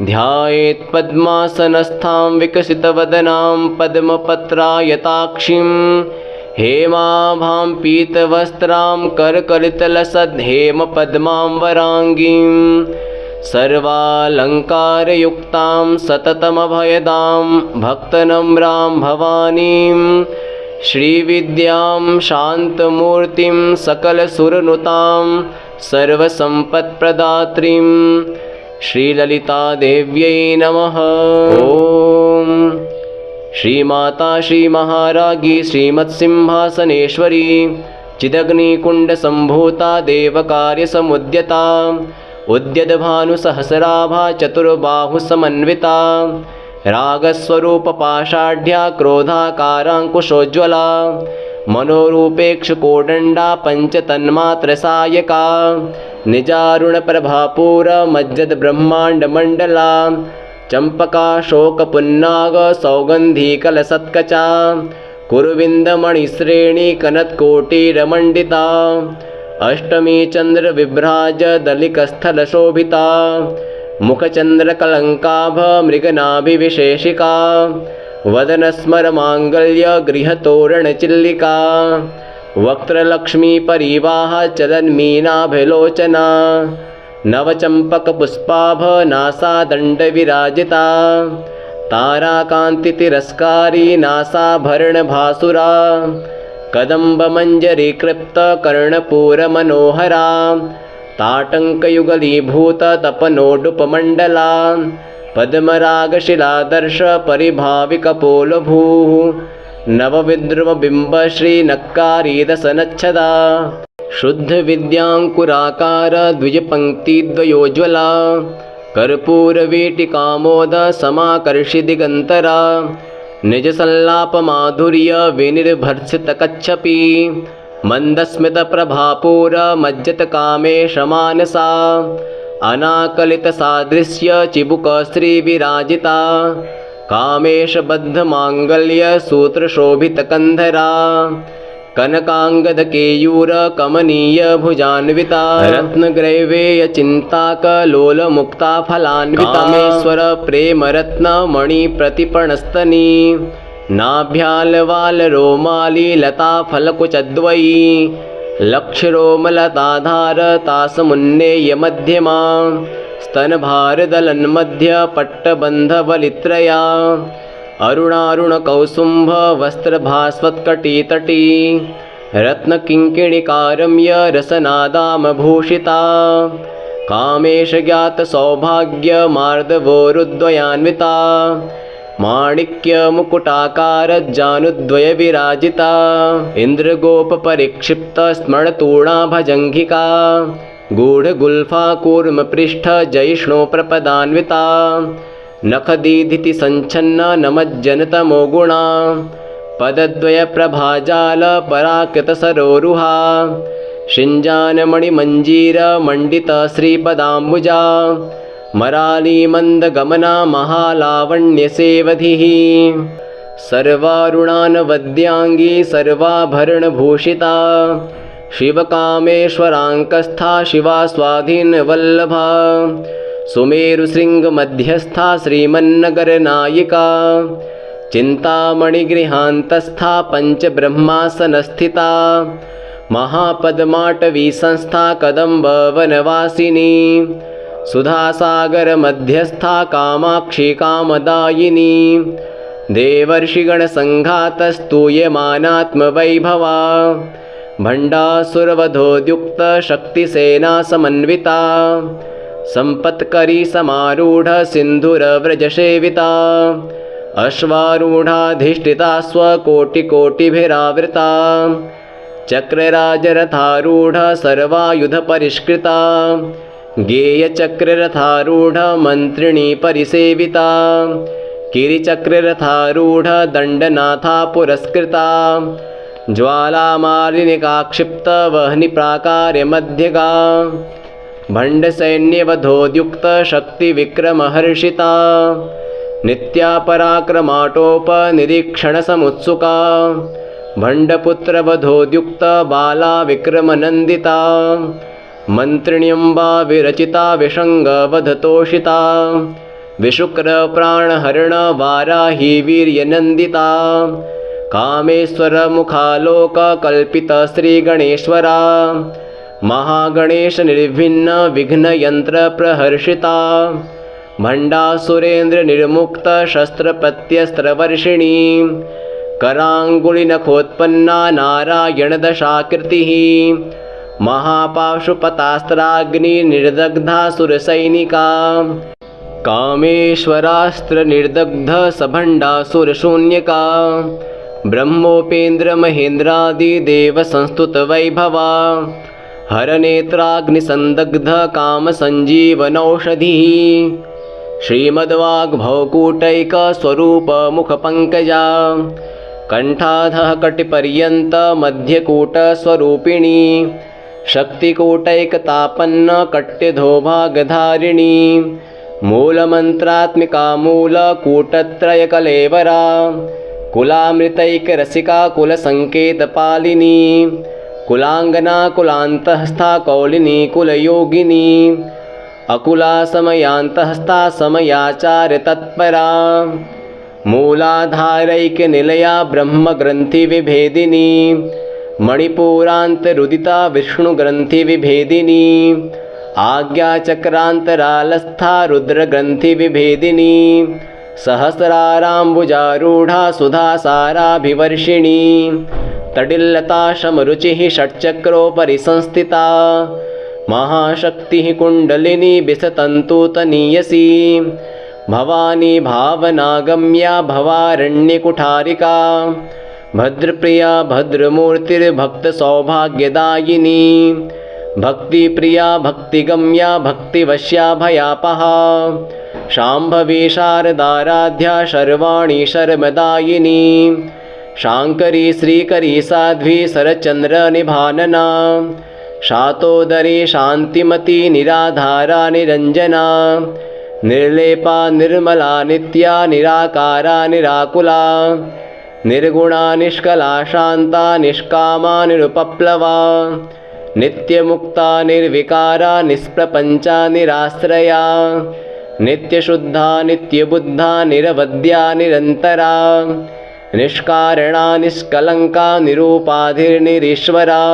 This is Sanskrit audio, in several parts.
ध्यायेत् पद्मासनस्थां विकसितवदनां पद्मपत्रायताक्षीं हेमाभां पीतवस्त्रां करकलितलसद्धेमपद्मां सर्वालङ्कारयुक्तां सततमभयदां भक्तनम्रां भवानीं श्रीविद्यां शान्तमूर्तिं सकलसुरनुतां सर्वसम्पत्प्रदात्रीं श्रीललितादेव्यै नमः। ॐ श्रीमाता श्रीमहाराज्ञी श्रीमत्सिंहासनेश्वरी चिदग्निकुण्डसम्भूता देवकार्यसमुद्यता उद्यद्भानुसहस्राभा चतुर्बाहुसमन्विता रागस्वरूपपाषाढ्या क्रोधाकाराङ्कुशोज्ज्वला मनोरूपेक्षकोदण्डा पञ्चतन्मात्रसायका निजारुणप्रभापूरमज्जद्ब्रह्माण्डमण्डला चम्पकाशोकपुन्नाग सौगन्धिकलसत्कचा कुरुविन्दमणिश्रेणीकनत्कोटिरमण्डिता अष्टमी चन्द्रविभ्राजदलिकस्थलशोभिता मुखचन्द्रकलङ्काभ मृगनाभिविशेषिका वदनस्मरमाङ्गल्यगृहतोरणचिल्लिका वक्त्रलक्ष्मीपरीवाह चलन्मीनाभिलोचना नवचम्पकपुष्पाभ नासादण्डविराजिता ताराकान्तितिरस्कारी नासाभरणभासुरा कदम्बमञ्जरीकृप्तकर्णपूरमनोहरा ताटङ्कयुगलीभूततपनोडुपमण्डला पद्मरागशिलादर्शपरिभाविकपोलभूः नवविद्रुमबिम्बश्रीनक्कारीदशनच्छदा शुद्धविद्याङ्कुराकार द्विजपङ्क्तिद्वयोज्ज्वला कर्पूरवीटिकामोदसमाकर्षिदिगन्तरा निजसल्लापमाधुर्यविनिर्भर्त्सितकच्छपी मन्दस्मितप्रभापूरमज्जतकामेशमानसा अनाकलितसादृश्यचिबुकश्रीविराजिता कामेशबद्धमाङ्गल्यसूत्रशोभितकन्धरा कनकाङ्गदकेयूरकमनीयभुजान्विता रत्नग्रैवेयचिन्ताकलोलमुक्ताफलान्विता कामेश्वर प्रेमरत्नमणिप्रतिपणस्तनी नाभ्यालवालरोमाली लताफलकुचद्वयी लक्षरोमलताधारतासमुन्नेयमध्यमा स्तनभारदलन्मध्यपट्टबन्धवलित्रया अरुणारुणकौसुम्भवस्त्रभास्वत्कटितटी रत्नकिङ्किणिकारम्यरसनादामभूषिता कामेशज्ञातसौभाग्यमार्दवोरुद्वयान्विता माणिक्यमुकुटाकारजानुद्वयविराजिता इन्द्रगोपपरिक्षिप्तस्मरणतूणाभजङ्घिका गूढगुल्फाकूर्मपृष्ठजयिष्णुप्रपदान्विता नखदीधितिसञ्छन्ननमज्जनतमो गुणा पदद्वयप्रभाजालपराकृतसरोरुहा शिञ्जानमणिमञ्जीरमण्डितश्रीपदाम्बुजा मरालीमन्दगमना महालावण्यसेवधिः सर्वारुणानवद्यांगी सर्वाभरणभूषिता शिवकामेश्वराङ्कस्था शिवा स्वाधीनवल्लभा सुमेरुशृङ्गमध्यस्था श्रीमन्नगरनायिका चिन्तामणिगृहान्तस्था पञ्चब्रह्मासनस्थिता महापद्माटवीसंस्था कदम्बवनवासिनी सुधासागरमध्यस्था कामाक्षी कामदायिनी देवर्षिगणसङ्घातस्तूयमानात्मवैभवा भण्डासुरवधोद्युक्तशक्तिसेनासमन्विता सम्पत्करी समारूढसिन्धुरव्रजसेविता अश्वारूढाधिष्ठिता स्वकोटिकोटिभिरावृता चक्रराजरथारूढ सर्वायुधपरिष्कृता गेयचक्ररथारूढमन्त्रिणी परिसेविता गिरिचक्ररथारूढदण्डनाथा पुरस्कृता ज्वालामालिनिकाक्षिप्तवह्निप्राकार्यमध्यगा भण्डसैन्यवधोद्युक्तशक्तिविक्रमहर्षिता नित्यापराक्रमाटोपनिरीक्षणसमुत्सुका भण्डपुत्रवधोद्युक्तबाला विक्रमनन्दिता मन्त्रिण्यम्बा विरचिता विषङ्गवधतोषिता विशुक्रप्राणहरण वाराही वीर्यनन्दिता कामेश्वरमुखालोककल्पितश्रीगणेश्वरा महागणेशनिर्भिन्न विघ्नयन्त्रप्रहर्षिता भण्डासुरेन्द्रनिर्मुक्तशस्त्रप्रत्यस्त्रवर्षिणी कराङ्गुलिनखोत्पन्ना नारायणदशाकृतिः महापाशुपतास्त्राग्निनिर्दग्धासुरसैनिका कामेश्वरास्त्रनिर्दग्धसभण्डासुरशून्यका ब्रह्मोपेन्द्रमहेन्द्रादिदेवसंस्तुतवैभवा हरनेत्राग्निसन्दग्धकामसञ्जीवनौषधिः श्रीमद्वाग्भवकूटैकस्वरूपमुखपङ्कजा कण्ठाधः कटिपर्यन्तमध्यकूटस्वरूपिणी शक्तिकूटैकतापन्नकट्यधोभागधारिणी मूलमन्त्रात्मिका मूलकूटत्रयकलेवरा कुलामृतैकरसिका कुलसङ्केतपालिनी कुलाङ्गना कुलान्तहस्था कौलिनी कुलयोगिनी अकुला समयान्तहस्ता समयाचार्यतत्परा मूलाधारैक्यनिलया ब्रह्मग्रन्थिविभेदिनी मणिपुरान्तरुदिता विष्णुग्रन्थिविभेदिनी आज्ञाचक्रान्तरालस्था रुद्रग्रन्थिविभेदिनी सहस्राराम्बुजारूढा सुधासाराभिवर्षिणी तडिल्लता शमरुचिः षट्चक्रोपरि संस्थिता महाशक्तिः कुण्डलिनी विसतन्तुतनीयसी भवानी भावनागम्या भवारण्यकुठारिका भद्रप्रिया भद्रमूर्तिर्भक्तसौभाग्यदायिनी भक्तिप्रिया भक्तिगम्या भक्तिवश्या भयापहा शाम्भवी शारदाराध्या शर्वाणी शर्मदायिनी शाङ्करी श्रीकरी साध्वी शरच्चन्द्रनिभानना शातोदरी शान्तिमती निराधारा निरञ्जना निर्लेपा निर्मला नित्या निराकारा निराकुला निर्गुणा निष्कला शान्ता निष्कामा निरुपप्लवा नित्यमुक्ता निर्विकारा निष्प्रपञ्चा निराश्रया नित्यशुद्धा नित्यबुद्धा निरवद्या निरन्तरा निष्कारणा निष्कलङ्का निरूपाधिर्निरीश्वरा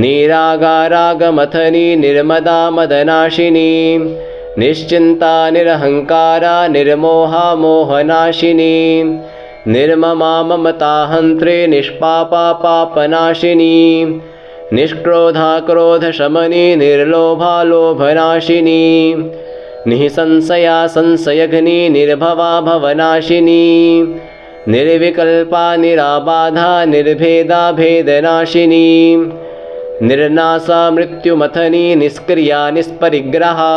निरागारागमथनी निर्मदा मदनाशिनी निश्चिन्ता निरहङ्कारा निर्मोहा मोहनाशिनी निर्ममा ममताहन्त्रे निष्पापा पापनाशिनी निष्क्रोधा क्रोधशमनी निर्लोभा लोभनाशिनी निःसंशया संशयघ्नी निर्भवा भवनाशिनी निर्विकल्पा निराबाधा निर्भेदा भेदनाशिनी निर्नासा मृत्युमथनी निष्क्रिया निष्परिग्रहा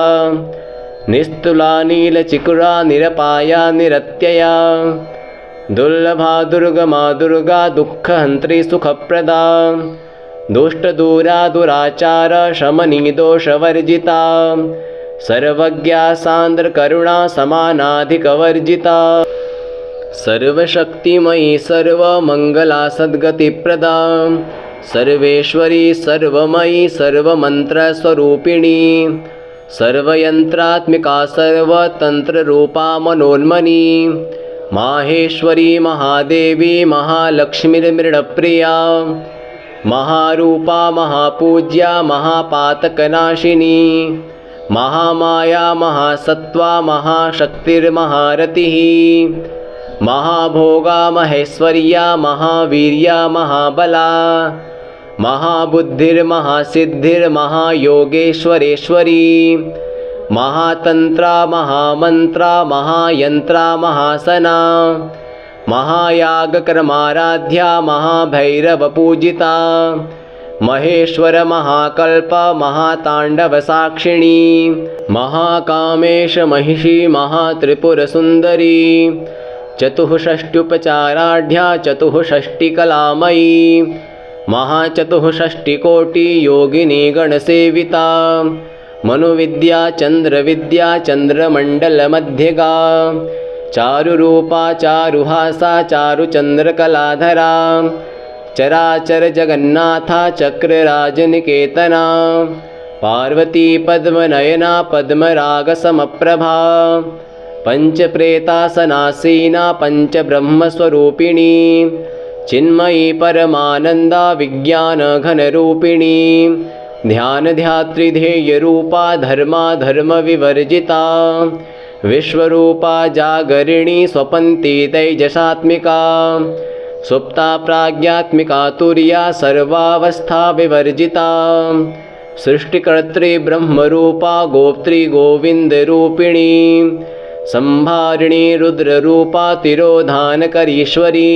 निस्तुला नीलचिकुरा निरपाया निरत्यया दुर्लभा दुर्गमा दुर्गा दुःखहन्त्री सुखप्रदा दुष्टदूरा दुराचार शमनी दोषवर्जिता सर्वज्ञा सान्द्रकरुणा समानाधिकवर्जिता सर्वशक्तिमयी सर्वमङ्गला सद्गतिप्रदा सर्वेश्वरी सर्वमयी सर्वमन्त्रस्वरूपिणी सर्वयन्त्रात्मिका सर्वतन्त्ररूपा मनोन्मनी माहेश्वरी महादेवी महालक्ष्मीर्मृडप्रिया महारूपा महापूज्या महापातकनाशिनी महामाया महासत्त्वा महाशक्तिर्महारतिः महाभोगा महेश्वर्या महावीर्या महाबला महाबुद्धिर्महासिद्धिर्महायोगेश्वरेश्वरी महातन्त्रा महामन्त्रा महायन्त्रा महासना महायागकर्माराध्या महाभैरवपूजिता महेश्वर महाकल्प महाताण्डवसाक्षिणी महाकामेश महिषी महात्रिपुरसुन्दरी चतुःषष्ट्युपचाराढ्या चतुःषष्टिकलामयी महाचतुःषष्टिकोटियोगिनी गणसेविता मनुविद्या चन्द्रविद्या चन्द्रमण्डलमध्यगा चारुरूपा चारुहासा चारुचन्द्रकलाधरा चराचर जगन्नाथा चक्रराजनिकेतना पार्वती पद्मनयना पद्मरागसमप्रभा पञ्चप्रेतासनासीना पञ्चब्रह्मस्वरूपिणी चिन्मयी परमानन्दा विज्ञानघनरूपिणी ध्यानध्यातृध्येयरूपा धर्माधर्मविवर्जिता विश्वरूपा जागरिणी स्वपन्ती तैजसात्मिका सुप्ता प्राज्ञात्मिका तुर्या सर्वावस्था विवर्जिता सृष्टिकर्त्री ब्रह्मरूपा गोप्त्री गोविन्दरूपिणी संहारिणी रुद्ररूपा तिरोधानकरीश्वरी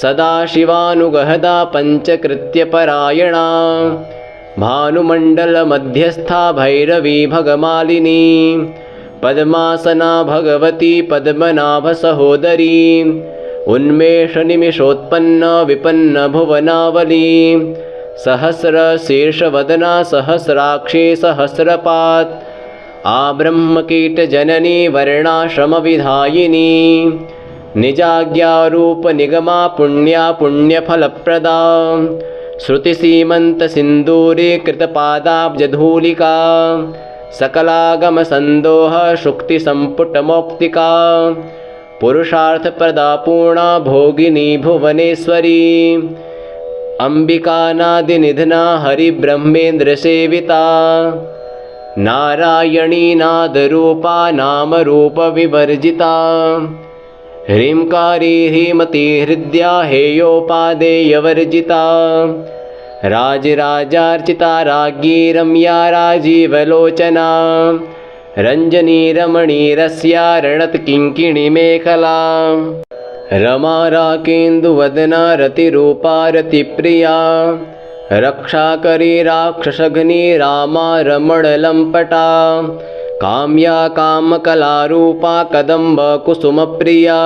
सदाशिवानुगहदा पञ्चकृत्यपरायणा भानुमण्डलमध्यस्था भैरवी भगमालिनी पद्मासना भगवती पद्मनाभसहोदरी उन्मेषनिमिषोत्पन्न विपन्न भुवनावली सहस्रशीर्षवदना सहस्राक्षी सहस्रपात् आब्रह्मकीटजननी वर्णाश्रमविधायिनी निजाज्ञारूपनिगमा पुण्या पुण्यफलप्रदा श्रुतिसीमन्तसिन्दूरीकृतपादाब्जधूलिका सकलागमसन्दोह शुक्तिसम्पुटमौक्तिका पुरुषार्थप्रदा पूर्णा भोगिनी भुवनेश्वरी अम्बिकानादिनिधना हरिब्रह्मेन्द्रसेविता नारायणी नादरूपा नामरूपविवर्जिता ह्रींकारी ह्रीमती हृद्या हेयोपादेयवर्जिता राजराजार्चिता राज्ञी रम्या राजीवलोचना रञ्जनी रमणी रस्या रणत्किङ्किणीमेखला रमा राकेन्दुवदना रतिरूपा रतिप्रिया रक्षाकरी राक्षसघ्नी रामा रमणलम्पटा काम्या कामकलारूपा कदम्बकुसुमप्रिया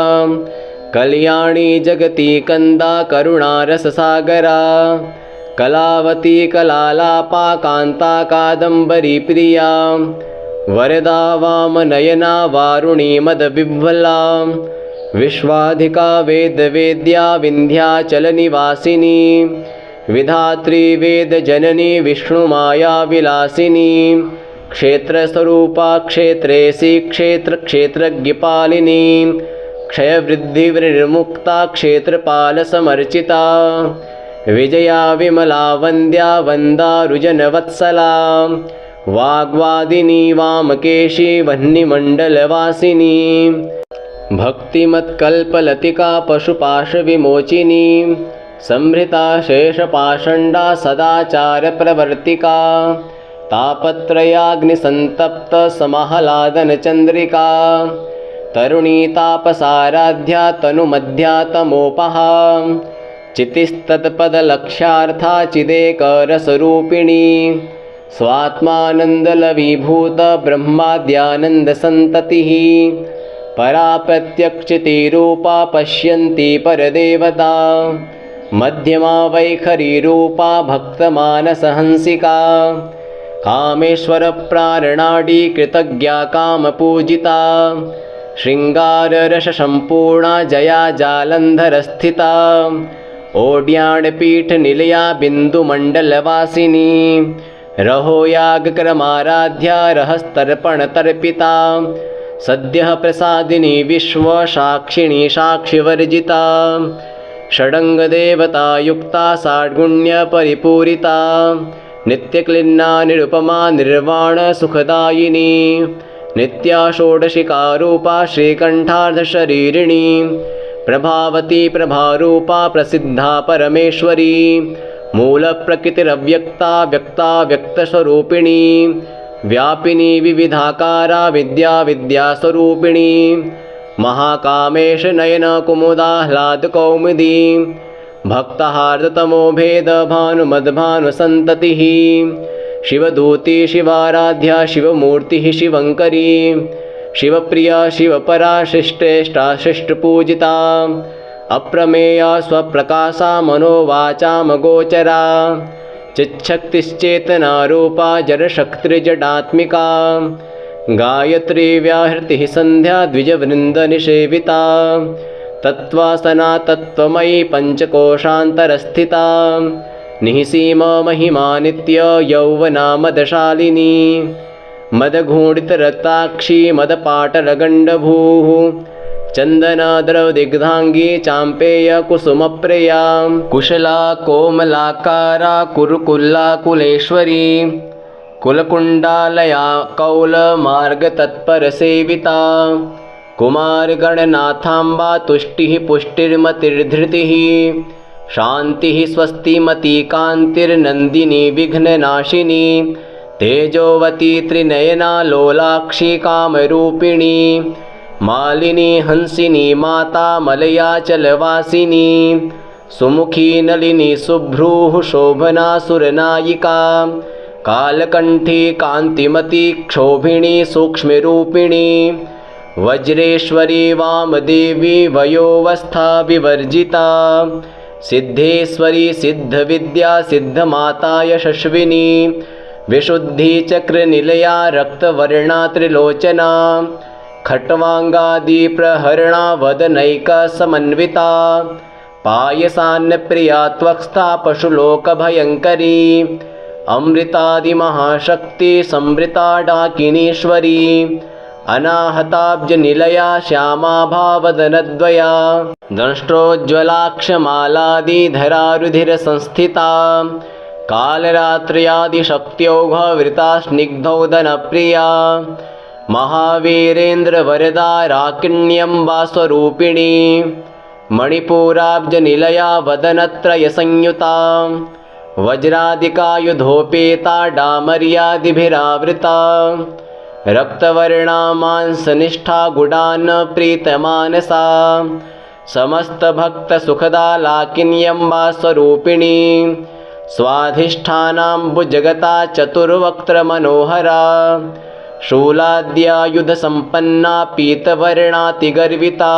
कल्याणी जगती कन्दा करुणारससागरा कलावती कलालापा कान्ता कादम्बरी प्रिया वरदा वामनयना वारुणी मदविह्वला विश्वाधिका वेदवेद्या विन्ध्याचलनिवासिनी विधात्री वेदजननी विष्णुमायाविलासिनी क्षेत्रस्वरूपा क्षेत्रेशी क्षेत्रक्षेत्रज्ञपालिनी क्षयवृद्धिविनिर्मुक्ता क्षेत्रपालसमर्चिता विजया विमला वन्द्या वन्दारुजनवत्सला वाग्वादिनी वामकेशी वह्निमण्डलवासिनी भक्तिमत्कल्पलतिका पशुपाशविमोचिनी संहृता शेषपाषण्डा सदाचारप्रवर्तिका तापत्रयाग्निसन्तप्तसमाह्लादनचन्द्रिका तरुणी तापसाराध्या तनुमध्या तमोपहा चितिस्तत्पदलक्ष्यार्था चिदेकरसरूपिणी स्वात्मानन्दलवीभूत ब्रह्माद्यानन्दसन्ततिः परा प्रत्यक्षितिरूपा पश्यन्ती परदेवता मध्यमा वैखरीरूपा भक्तमानसहंसिका कामेश्वरप्रारणाडी कृतज्ञा कामपूजिता शृङ्गाररससम्पूर्णा जया जालन्धरस्थिता ओड्याणपीठनिलया बिन्दुमण्डलवासिनी रहोयागक्रमाराध्या रहस्तर्पणतर्पिता सद्यः प्रसादिनी विश्वसाक्षिणी साक्षिवर्जिता षडङ्गदेवतायुक्ता षड्गुण्यपरिपूरिता नित्यक्लिन्ना निरुपमा निर्वाणसुखदायिनी नित्या षोडशिकारूपा श्रीकण्ठार्धशरीरिणी प्रभावती प्रभारूपा प्रसिद्धा परमेश्वरी मूलप्रकृतिरव्यक्ता व्यक्ता व्यक्तस्वरूपिणी व्यापिनी विविधाकारा विद्या विद्यास्वरूपिणी महाकामेश नयन कुमुदाह्लादकौमुदी भक्तहार्दतमो भेद भानुमद्भानुसन्ततिः शिवदूती शिवाराध्या शिवमूर्तिः शिवङ्करी शिवप्रिया शिवपरा शिष्टेष्टा शिष्टपूजिता अप्रमेया स्वप्रकाशा मनोवाचामगोचरा चिच्छक्तिश्चेतनारूपा जडशक्तिर्जडात्मिका गायत्री व्याहृतिः सन्ध्या द्विजवृन्दनिषेविता तत्त्वासना तत्त्वमयी पञ्चकोशान्तरस्थिता निःसीमा महिमा नित्य यौवना मदशालिनी मदघूणितरक्ताक्षी मदपाटलगण्डभूः चन्दनाद्रवदिग्धाङ्गी चाम्पेयकुसुमप्रिया कुशला कोमलाकारा कुरुकुल्लाकुलेश्वरी कुलकुण्डालया कौलमार्गतत्परसेविता कुमारगणनाथाम्बा तुष्टिः पुष्टिर्मतिर्धृतिः शान्तिः स्वस्तिमती कान्तिर्नन्दिनी विघ्ननाशिनी तेजोवती त्रिनयना लोलाक्षी कामरूपिणी मालिनी हंसिनी माता मलयाचलवासिनी सुमुखी नलिनी सुभ्रूः शोभना सुरनायिका कालकण्ठी कान्तिमती क्षोभिणी सूक्ष्मरूपिणी वज्रेश्वरी वामदेवी वयोवस्था विवर्जिता सिद्धेश्वरी सिद्धविद्या सिद्धमाता यशस्विनी विशुद्धिचक्रनिलया रक्तवर्णा त्रिलोचना खट्वाङ्गादिप्रहरणा वदनैकसमन्विता पायसान्नप्रिया त्वक्स्था पशुलोकभयङ्करी अमृतादिमहाशक्ति संवृता डाकिनीश्वरी अनाहताब्जनिलया श्यामा भावदनद्वया दंष्ट्रोज्ज्वलाक्षमालादिधरारुधिरसंस्थिता कालरात्र्यादिशक्त्योघवृता स्निग्धौदनप्रिया महावीरेन्द्रवरदा राकिण्यम्बास्वरूपिणी मणिपुराब्जनिलया वदनत्रयसंयुता वज्रादिकायुधोपेता डामर्यादिभिरावृता रक्तवर्णा मांसनिष्ठा गुडान् प्रीतमानसा समस्तभक्तसुखदा लाकिन्यम्बा स्वरूपिणी स्वाधिष्ठानाम्बुजगता चतुर्वक्त्रमनोहरा शूलाद्यायुधसम्पन्ना पीतवर्णातिगर्विता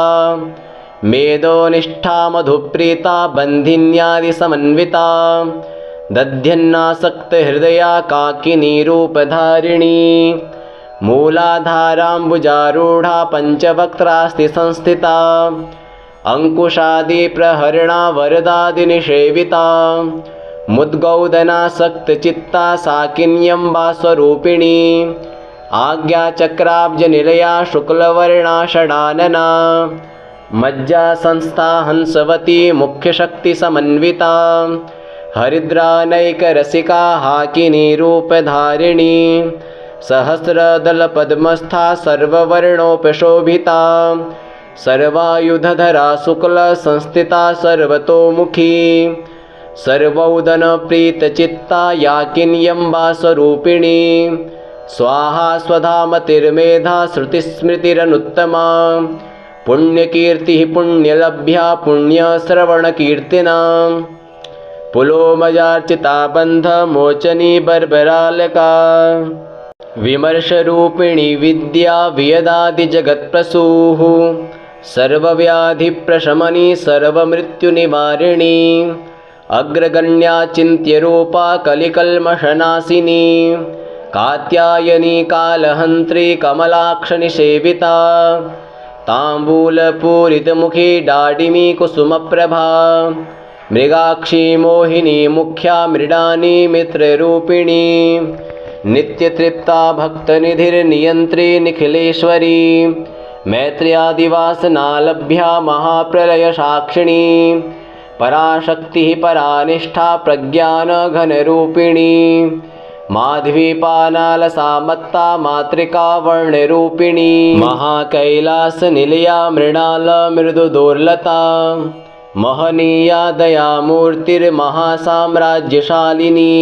मेदोनिष्ठा मधुप्रीता बन्धिन्यादिसमन्विता दध्यन्नासक्तहृदया काकिनीरूपधारिणी मूलाधाराम्बुजारूढा पञ्चवक्त्रास्ति संस्थिता अंकुशादिप्रहरणा वरदादिनिषेविता मुद्गौदनासक्तचित्ता साकिन्यम्बा स्वरूपिणी आज्ञाचक्राब्जनिलया शुक्लवर्णा षडानना मज्जासंस्था हंसवती मुख्यशक्तिसमन्विता हरिद्रानैकरसिका हाकिनीरूपधारिणी सहस्रदलपद्मस्था सर्ववर्णोपशोभिता सर्वायुधधरा शुक्लसंस्थिता सर्वतोमुखी सर्वौदनप्रीतचित्ता याकिन्यम्बा स्वरूपिणी स्वाहा स्वधामतिर्मेधा श्रुतिस्मृतिरनुत्तमा पुण्यकीर्तिः पुण्यलभ्या पुण्यश्रवणकीर्तिना पुलोमयार्चिता बन्धमोचनी बर्बरालका विमर्शरूपिणी विद्या वियदादिजगत्प्रसूः सर्वव्याधिप्रशमनी सर्वमृत्युनिवारिणी अग्रगण्या चिन्त्यरूपा कलिकल्मषनाशिनी कात्यायनी कालहन्त्री कमलाक्षनिषेविता ताम्बूलपूरितमुखी डाडिमी कुसुमप्रभा मृगाक्षी मोहिनी मुख्या मृडानी मित्ररूपिणी नित्यतृप्ता भक्तनिधिर्नियन्त्री निखिलेश्वरी मैत्र्यादिवासनालभ्या महाप्रलयसाक्षिणी पराशक्तिः परानिष्ठा प्रज्ञानघनरूपिणी माध्वीपानालसामत्ता मातृका वर्णरूपिणी महाकैलासनिलया मृणालमृदुदोर्लता महनीया दयामूर्तिर्महासाम्राज्यशालिनी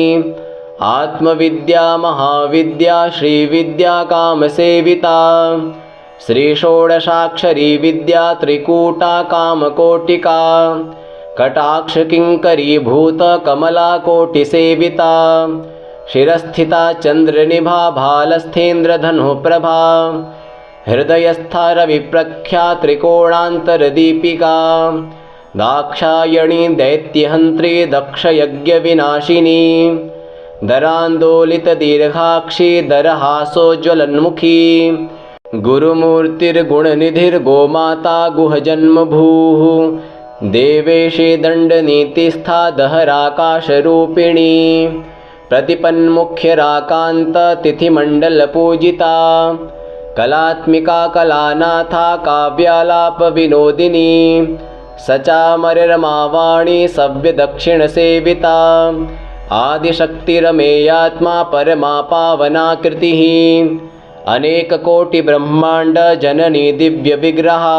आत्मविद्या महाविद्या श्रीविद्या कामसेविता श्रीषोडशाक्षरी विद्या त्रिकूटा कामकोटिका कटाक्षकिङ्करीभूत कमलाकोटिसेविता शिरस्थिता चन्द्रनिभा भालस्थेन्द्रधनुप्रभा हृदयस्था रविप्रख्या त्रिकोणान्तरदीपिका दाक्षायणी दैत्यहन्त्री दक्षयज्ञविनाशिनी दरान्दोलितदीर्घाक्षी दरहासोज्ज्वलन्मुखी गुरुमूर्तिर्गुणनिधिर्गोमाता गुहजन्मभूः देवेशे दण्डनीतिस्था दहराकाशरूपिणी प्रतिपन्मुख्यराकान्ततिथिमण्डलपूजिता कलात्मिका कलानाथा काव्यालापविनोदिनी सचामररमावाणी सव्यदक्षिणसेविता आदिशक्तिरमेयात्मा परमा पावनाकृतिः अनेककोटिब्रह्माण्डजननी दिव्यविग्रहा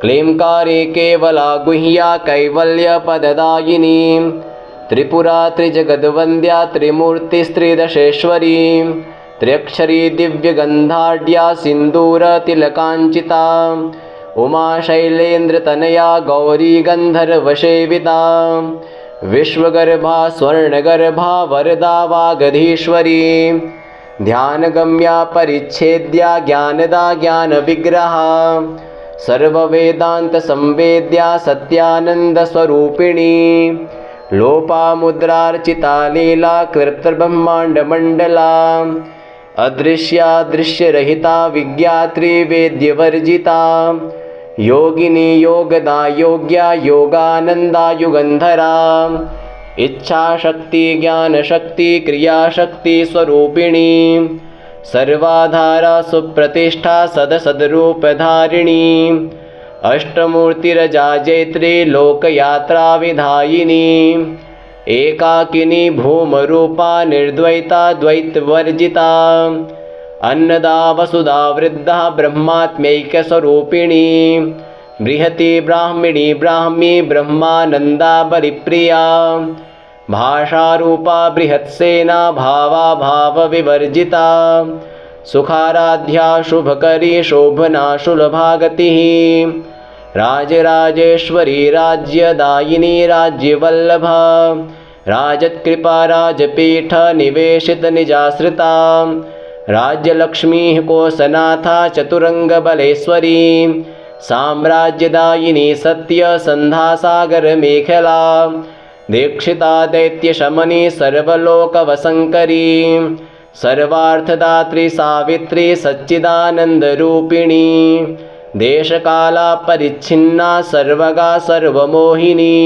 क्लींकारे केवला गुह्या कैवल्यपददायिनी त्रिपुरा त्रिजगद्वन्द्या त्रिमूर्तिस्त्रिदशेश्वरी त्र्यक्षरी दिव्यगन्धाढ्या सिन्दूरतिलकाञ्चिता उमा शैलेन्द्रतनया गौरी गन्धर्वसेविता विश्वगर्भा स्वर्णगर्भा वरदा वागधीश्वरी ध्यानगम्या परिच्छेद्या ज्ञानदा ज्ञानविग्रहा सर्ववेदान्तसंवेद्या सत्यानन्दस्वरूपिणी लोपामुद्रार्चिता लीला कृत्रिब्रह्माण्डमण्डला अदृश्या दृश्यरहिता विज्ञात्री वेद्यवर्जिता योगिनी योगदा योग्या योगानन्दा युगन्धरा इच्छाशक्ति ज्ञानशक्ति क्रियाशक्ति स्वरूपिणी सर्वाधारा सुप्रतिष्ठा सदसद्रूपधारिणी अष्टमूर्तिरजा जैत्री लोकयात्रा विधायिनी एकाकिनी भूमरूपा निर्द्वैता द्वैतवर्जिता अन्नदा वसुधा वृद्धा ब्रह्मात्मैक्यस्वरूपिणी बृहती ब्राह्मिणी ब्राह्मी ब्रह्मानन्दा बलिप्रिया भाषारूपा बृहत्सेना भावा भावविवर्जिता सुखाराध्या शुभकरी शोभना सुलभागतिः राजराजेश्वरी राज्यदायिनी राज्यवल्लभा राजत्कृपा राजपीठ निवेशित निजाश्रिता राज्यलक्ष्मीः कोसनाथा चतुरङ्गबलेश्वरी साम्राज्यदायिनी सत्यसन्धासागरमेखला दीक्षिता दैत्यशमनी सर्वलोकवसङ्करी सर्वार्थदात्री सावित्री सच्चिदानन्दरूपिणी देशकाला परिच्छिन्ना सर्वगा सर्वमोहिनी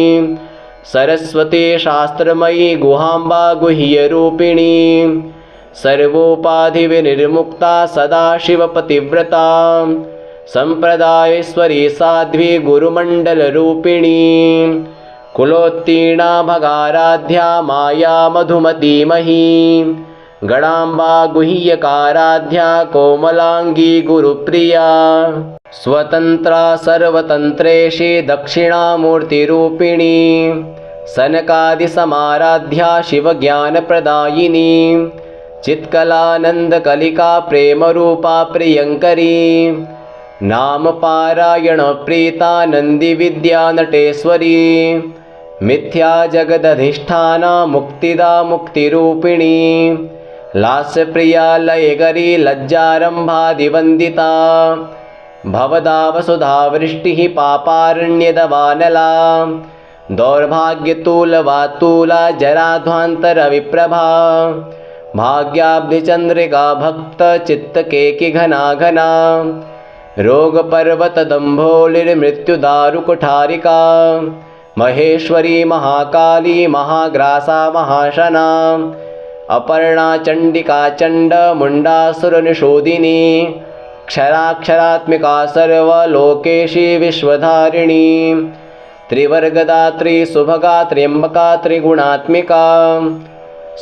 सरस्वती शास्त्रमयी गुहाम्बा गुह्यरूपिणी सर्वोपाधिविनिर्मुक्ता सदाशिवपतिव्रता सम्प्रदायेश्वरी साध्वी गुरुमण्डलरूपिणी कुलोत्तीर्णा भगाराध्या माया मधुमतीमही गणाम्बा गुह्यकाराध्या कोमलांगी गुरुप्रिया स्वतंत्रा सर्वतंत्रेशी दक्षिणामूर्तिरूपिणी सनकादिसमाराध्या शिवज्ञानप्रदायिनी चित्कलानन्दकलिका प्रेमरूपा प्रियङ्करी नामपारायण प्रीता नन्दिविद्या नटेश्वरी मिथ्या जगदधिष्ठाना मुक्तिदा मुक्तिरूपिणी लास्यप्रिया लयकरी लज्जारम्भादिवन्दिता भवदा वसुधा वृष्टिः पापारण्यदवानला दौर्भाग्यतूलवातूला जराध्वान्तरविप्रभा भाग्याब्धिचन्द्रिका भक्तचित्तकेकिघना घना रोगपर्वतदम्भोलिर्मृत्युदारुकुठारिका महेश्वरी महाकाली महाग्रासा महाशना अपर्णा चण्डिका चण्डमुण्डासुरनिषोदिनी क्षराक्षरात्मिका सर्वलोकेशी विश्वधारिणी त्रिवर्गदात्री सुभगा त्र्यम्बका त्रिगुणात्मिका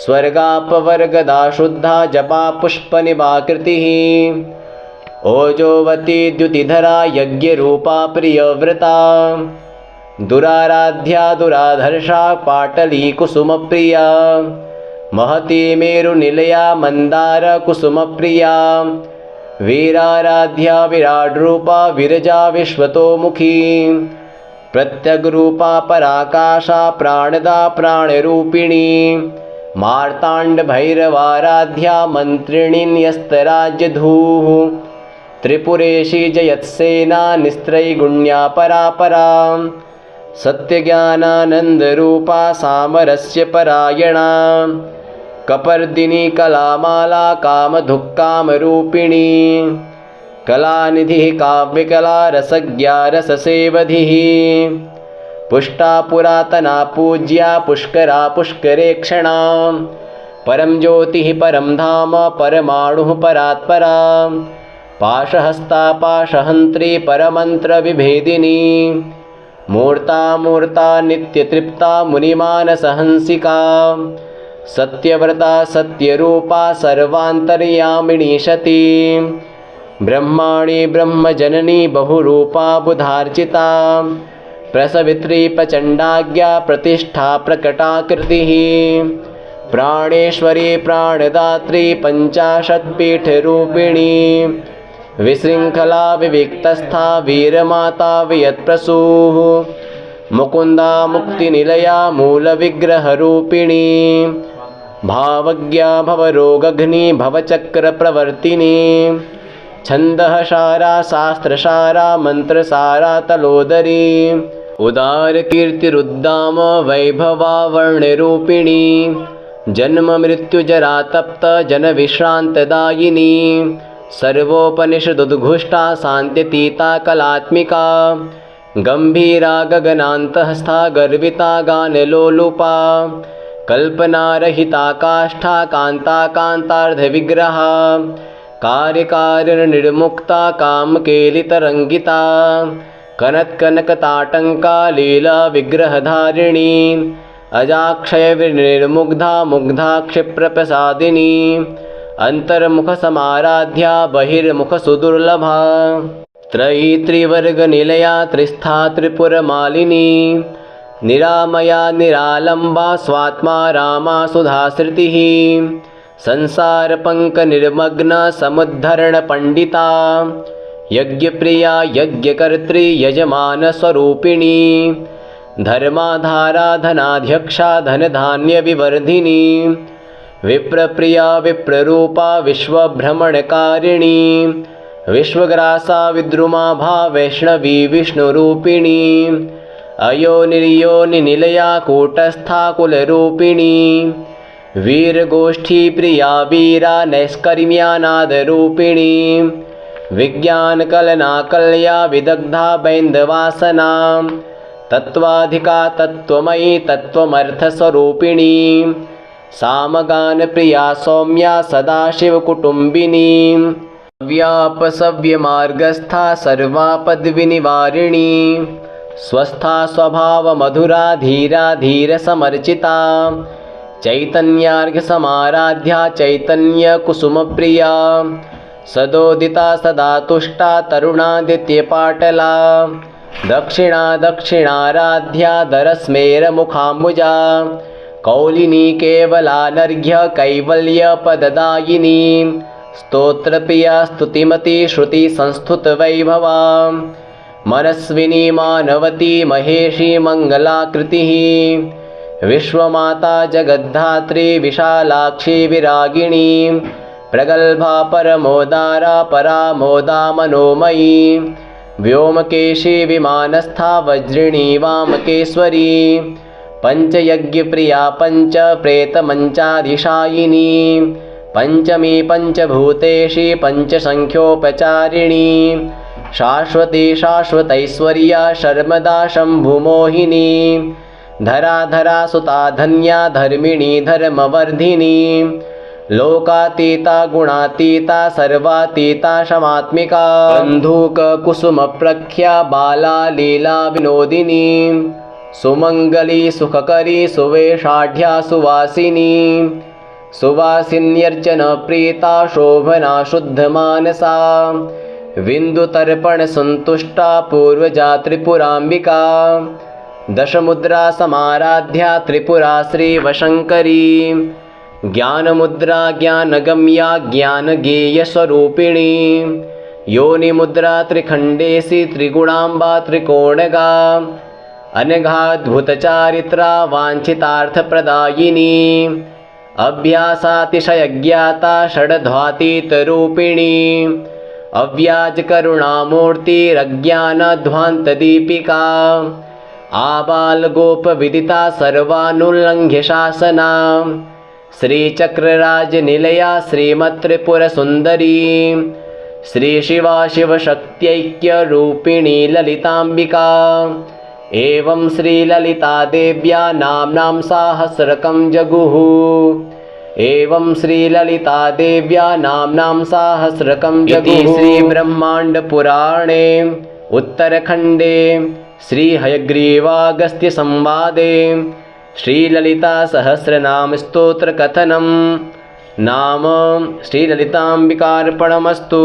स्वर्गापवर्गदा शुद्धा जपा पुष्पनिभाकृतिः ओजोवती द्युतिधरा यज्ञरूपा प्रियव्रता दुराराध्या दुराधर्षा पाटली कुसुमप्रिया महती मेरुनिलया मंदार कुसुमप्रिया वीराराध्या विराड्रूपा विरजा विश्वतोमुखी प्रत्यग्रूपा पराकाशा प्राणदा प्राणरूपिणी मार्ताण्डभैरवाराध्या मन्त्रिणीन्यस्तराज्यधूः त्रिपुरेशी जयत्सेना निस्त्रैगुण्या परापरा सत्यज्ञानानन्दरूपा सामरस्य परायणा कपर्दिनी कलामाला कामधुक्कामरूपिणी कलानिधिः काव्यकला रसज्ञा रससेवधिः पुष्टा पुरातना पूज्या पुष्करा पुष्करेक्षणा परं ज्योतिः परं धाम परमाणुः परात्परा पाशहस्ता पाशहन्त्री परमन्त्रविभेदिनी मूर्ता मूर्ता नित्यतृप्ता मुनिमानसहंसिका सत्यव्रता सत्यरूपा सर्वान्तर्यामिणी सती ब्रह्माणि ब्रह्मजननी बहुरूपा बुधार्चिता प्रसवित्री प्रचण्डाज्ञा प्रतिष्ठा प्रकटाकृतिः प्राणेश्वरी प्राणदात्री पञ्चाशत्पीठरूपिणी विशृङ्खला विविक्तस्था वीरमाता वियत्प्रसूः मुकुन्दा मुक्तिनिलया मूलविग्रहरूपिणी भावज्ञा भवरोगघ्नी भवचक्रप्रवर्तिनी छन्दःसारा शास्त्रसारा मन्त्रसारा तलोदरी उदारकीर्तिरुद्दाम वैभवा वर्णरूपिणी जन्ममृत्युजरा तप्त जनविश्रान्तदायिनी सर्वोपनिषदुद्घुष्टा शान्त्यतीता कलात्मिका गम्भीरा गगनान्तःस्था गर्विता गानलोलुपा कल्पनारहिता काष्ठा कान्ता कान्तार्धविग्रहा कार्यकारणनिर्मुक्ता कामकेलितरङ्गिता कनत्कनकताटङ्का लीला विग्रहधारिणी अजाक्षयविनिर्मुग्धा मुग्धा क्षिप्रप्रसादिनी अन्तर्मुखसमाराध्या बहिर्मुखसुदुर्लभा त्रयी त्रिवर्गनिलया त्रिस्था त्रिपुरमालिनी निरामया निरालम्बा स्वात्मा रामा सुधाश्रुतिः संसारपङ्कनिर्मग्ना समुद्धरणपण्डिता यज्ञप्रिया यज्ञकर्त्री यजमानस्वरूपिणी धर्माधारा धनाध्यक्षा धनधान्यविवर्धिनी विप्रप्रिया विप्ररूपा विश्वभ्रमणकारिणी विश्वग्रासा विद्रुमाभा वैष्णवी विष्णुरूपिणी अयोनिर्योनिनिलया कूटस्था कुलरूपिणी वीरगोष्ठी प्रिया वीरा नैष्कर्म्यानादरूपिणी विज्ञानकलनाकल्या विदग्धा बैन्दवासना तत्त्वाधिका तत्त्वमयी तत्त्वमर्थस्वरूपिणी सामगानप्रिया सौम्या सदाशिवकुटुम्बिनी व्यापसव्यमार्गस्था सर्वापद्विनिवारिणी स्वस्था स्वभावमधुरा धीरा धीरसमर्चिता चैतन्यार्घ्यसमाराध्या चैतन्यकुसुमप्रिया सदोदिता सदा तुष्टा तरुणादित्यपाटला दक्षिणा दक्षिणाराध्या दरस्मेरमुखाम्बुजा कौलिनी केवलानर्घ्य कैवल्यपददायिनी स्तोत्रप्रिया स्तुतिमती श्रुतिसंस्तुतवैभवा मनस्विनी मानवती महेशी मङ्गलाकृतिः विश्वमाता जगद्धात्री विशालाक्षी विरागिणी प्रगल्भा परमोदारा परामोदा मनोमयी व्योमकेशी विमानस्था वज्रिणी वामकेश्वरी पञ्चयज्ञप्रिया पञ्चप्रेतमञ्चाधिशायिनी पञ्चमी पञ्चभूतेशी पञ्चसङ्ख्योपचारिणी शाश्वती शाश्वतैश्वर्या शर्मदा शम्भुमोहिनी धराधरा सुता धन्या धर्मिणी धर्मवर्धिनी लोकातीता गुणातीता सर्वातीता शमात्मिका बन्धूककुसुमप्रख्या बाला लीला विनोदिनी सुमङ्गली सुखकरी सुवेशाढ्या सुवासिनी सुवासिन्यर्चनप्रीता शोभना शुद्धमानसा विन्दुतर्पणसन्तुष्टा पूर्वजा त्रिपुराम्बिका दशमुद्रा समाराध्या त्रिपुरा श्रीवशङ्करी ज्ञानमुद्रा ज्ञानगम्या ज्ञानगेयस्वरूपिणी योनिमुद्रा त्रिखण्डेशी त्रिगुणाम्बा त्रिकोणगा अनघाद्भुतचारित्रा वाञ्छितार्थप्रदायिनी अभ्यासातिशयज्ञाता षड्ध्वातीतरूपिणी अव्याजकरुणामूर्तिरज्ञानध्वान्तदीपिका आबालगोपविदिता सर्वानुल्लङ्घ्य शासना श्रीचक्रराजनिलया श्रीमत्त्रिपुरसुन्दरी श्रीशिवा शिवशक्त्यैक्यरूपिणी ललिताम्बिका एवं श्रीललितादेव्या नाम्नां साहस्रकं जगुः एवं श्रीललितादेव्या नाम्नां सहस्रकं जगुः। इति श्रीब्रह्माण्डपुराणे उत्तरखण्डे श्रीहयग्रीवागस्त्यसंवादे श्रीललितासहस्रनामस्तोत्रकथनं नाम श्रीललिताम्बिकार्पणमस्तु।